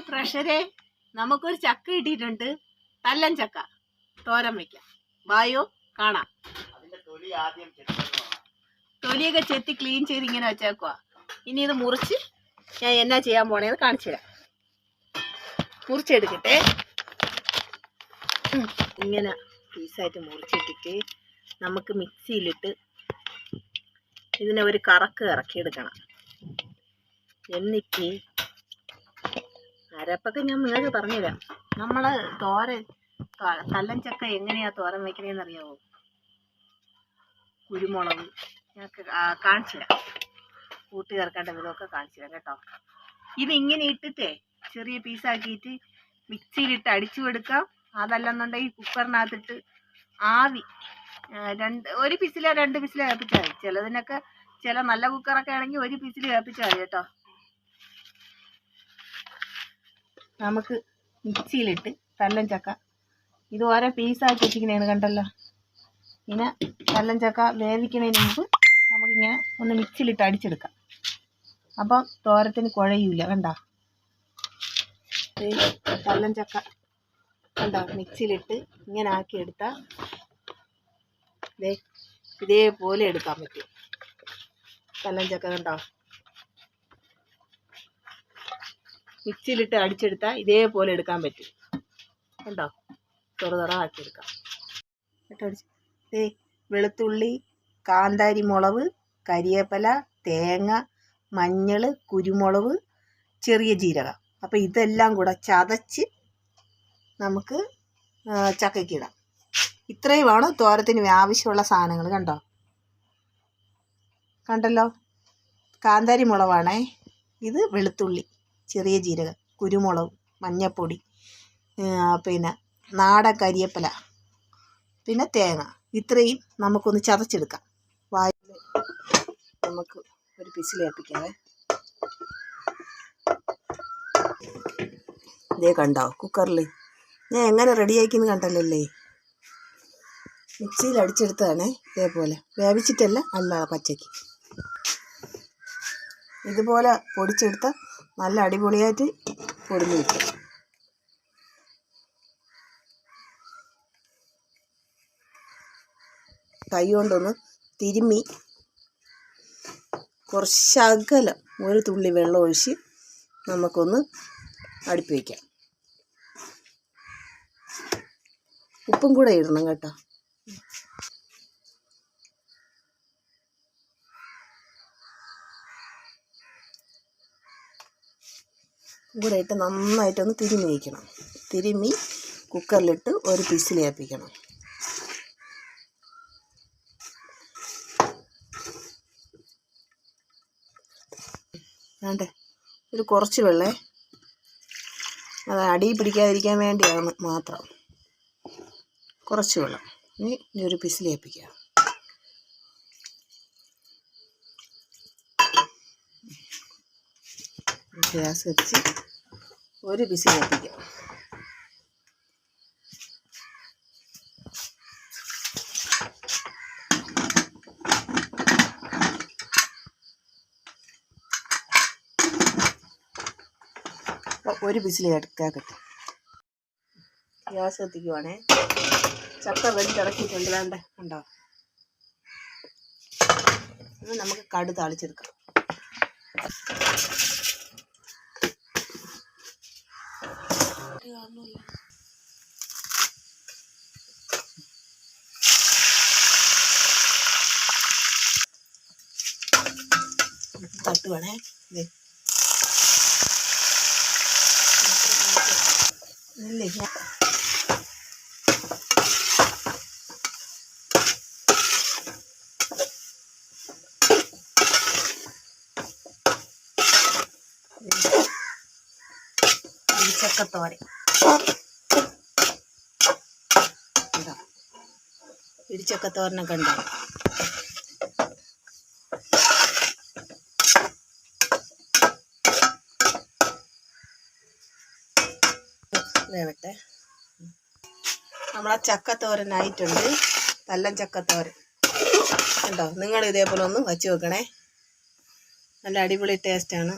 പ്രഷരെ നമുക്കൊരു ചക്ക കിട്ടിയിട്ടുണ്ട്. തല്ലൻ ചക്ക തോരൻ വെക്കാം. വായോ കാണാം. തൊലിയൊക്കെ ചെത്തി ക്ലീൻ ചെയ്ത് ഇങ്ങനെ വെച്ചേക്കുക. ഇനി ഇത് മുറിച്ച് ഞാൻ എന്നാ ചെയ്യാൻ പോണേന്ന് കാണിച്ചു തരാം. മുറിച്ചെടുക്കട്ടെ. ഇങ്ങനെ പീസായിട്ട് മുറിച്ചിട്ടിട്ട് നമുക്ക് മിക്സിയിലിട്ട് ഇതിനെ ഒരു ഇറക്കിയെടുക്കണം. എന്നിട്ട് അരപ്പൊക്കെ ഞാൻ നിങ്ങൾക്ക് പറഞ്ഞുതരാം. നമ്മള് തല്ലൻ ചക്ക എങ്ങനെയാ തോരൻ വെക്കണേന്ന് അറിയാവോ? കുരുമുളക് ഞങ്ങൾക്ക് കാണിച്ചു തരാം. കൂട്ടി ചേർക്കേണ്ട വിധമൊക്കെ കാണിച്ചു തരാം കേട്ടോ. ഇത് ഇങ്ങനെ ഇട്ടിട്ടേ ചെറിയ പീസാക്കിയിട്ട് മിക്സിയിലിട്ട് അടിച്ചു കൊടുക്കാം. അതല്ലെന്നുണ്ടെങ്കിൽ കുക്കറിനകത്തിട്ട് ആവി ഒരു പിസിലോ 2 പിസിലോ കേൾപ്പിച്ചാൽ മതി. ചിലതിനൊക്കെ ചില നല്ല കുക്കറൊക്കെ ആണെങ്കിൽ ഒരു പിസിൽ കേൾപ്പിച്ചാൽ മതി കേട്ടോ. നമുക്ക് മിക്സിയിലിട്ട് തല്ലൻ ചക്ക ഇത് ഓരോ പീസാക്കി വെച്ചിരിക്കണേന്ന് കണ്ടല്ലോ. ഇങ്ങനെ തല്ലൻ ചക്ക വേവിക്കണതിന് മുമ്പ് നമുക്കിങ്ങനെ ഒന്ന് മിക്സിയിലിട്ട് അടിച്ചെടുക്കാം. അപ്പം തോരത്തിന് കുഴയില്ല. കണ്ടോ തല്ലൻ ചക്ക കണ്ടോ മിക്സിയിലിട്ട് ഇങ്ങനെ ആക്കിയെടുത്താൽ ഇതേപോലെ എടുക്കാൻ പറ്റും. തല്ലൻ ചക്ക കണ്ടോ മിക്സിയിലിട്ട് അടിച്ചെടുത്താൽ ഇതേപോലെ എടുക്കാൻ പറ്റും. കണ്ടോ തുറ ആക്കിയെടുക്കാം. വെളുത്തുള്ളി, കാന്താരി മുളക്, കരിവേപ്പില, തേങ്ങ, മഞ്ഞൾ, കുരുമുളക്, ചെറിയ ജീരകം. അപ്പോൾ ഇതെല്ലാം കൂടെ ചതച്ച് നമുക്ക് ചക്കയ്ക്കിടാം. ഇത്രയുമാണ് തോരത്തിന് ആവശ്യമുള്ള സാധനങ്ങൾ. കണ്ടല്ലോ കാന്താരി മുളകാണേ. ഇത് വെളുത്തുള്ളി, ചെറിയ ജീരകം, കുരുമുളക്, മഞ്ഞൾപ്പൊടി, പിന്നെ നാടൻ കരിവേപ്പില, പിന്നെ തേങ്ങ. ഇത്രയും നമുക്കൊന്ന് ചതച്ചെടുക്കാം. വായിൽ നമുക്ക് ഒരു പിസിലേൽപ്പിക്കാവേ. ഇതേ കണ്ടോ കുക്കറിൽ ഞാൻ എങ്ങനെ റെഡിയാക്കിയെന്ന് കണ്ടല്ലേ. മിക്സിയിൽ അടിച്ചെടുത്തതാണേ. ഇതേപോലെ വേവിച്ചിട്ടല്ല, അല്ലാതെ പച്ചയ്ക്ക് ഇതുപോലെ പൊടിച്ചെടുത്ത നല്ല അടിപൊളിയായിട്ട് പൊടിഞ്ഞു വയ്ക്കും. കൈ കൊണ്ടൊന്ന് തിരുമ്മി കുറച്ചകലം ഒരു തുള്ളി വെള്ളം ഒഴിച്ച് നമുക്കൊന്ന് അടുപ്പ് വയ്ക്കാം. ഉപ്പും കൂടെ ഇടണം കേട്ടോ. കൂടെ ഇട്ട് നന്നായിട്ടൊന്ന് തിരുമ്മി വയ്ക്കണം. തിരുമ്മി കുക്കറിലിട്ട് ഒരു പിസിൽ ഏൽപ്പിക്കണം. വേണ്ടേ ഒരു കുറച്ച് വെള്ളേ, അത് അടി പിടിക്കാതിരിക്കാൻ വേണ്ടിയാണ് മാത്രം. കുറച്ച് വെള്ളം. ഇനി ഒരു പിസിൽ ഏൽപ്പിക്കുക. ഗ്യാസ് വെച്ച് ഒരു പിസിൽ ഏൽപ്പിക്കുക. ഒരു പിസിൽ കേൾക്കട്ടെ. ഗ്യാസ് കത്തിക്കുവാണേ. ചക്ക വെന്തിറക്കിയിട്ടുണ്ട്. വേണ്ടേ ഉണ്ടോ? നമുക്ക് കടു താളിച്ചെടുക്കാം. തട്ടുവാണേ. ഇല്ലേ ഇടിച്ചക്കത്തോരൻ. ഇടിച്ചക്കത്തോരനൊക്കെ ഉണ്ടോ? വേവട്ടെ. നമ്മളെ ചക്കത്തോരനായിട്ടുണ്ട്. തല്ലൻ ചക്കത്തോരൻ ഉണ്ടോ? നിങ്ങൾ ഇതേപോലെ ഒന്ന് വച്ച് വെക്കണേ. നല്ല അടിപൊളി ടേസ്റ്റാണ്.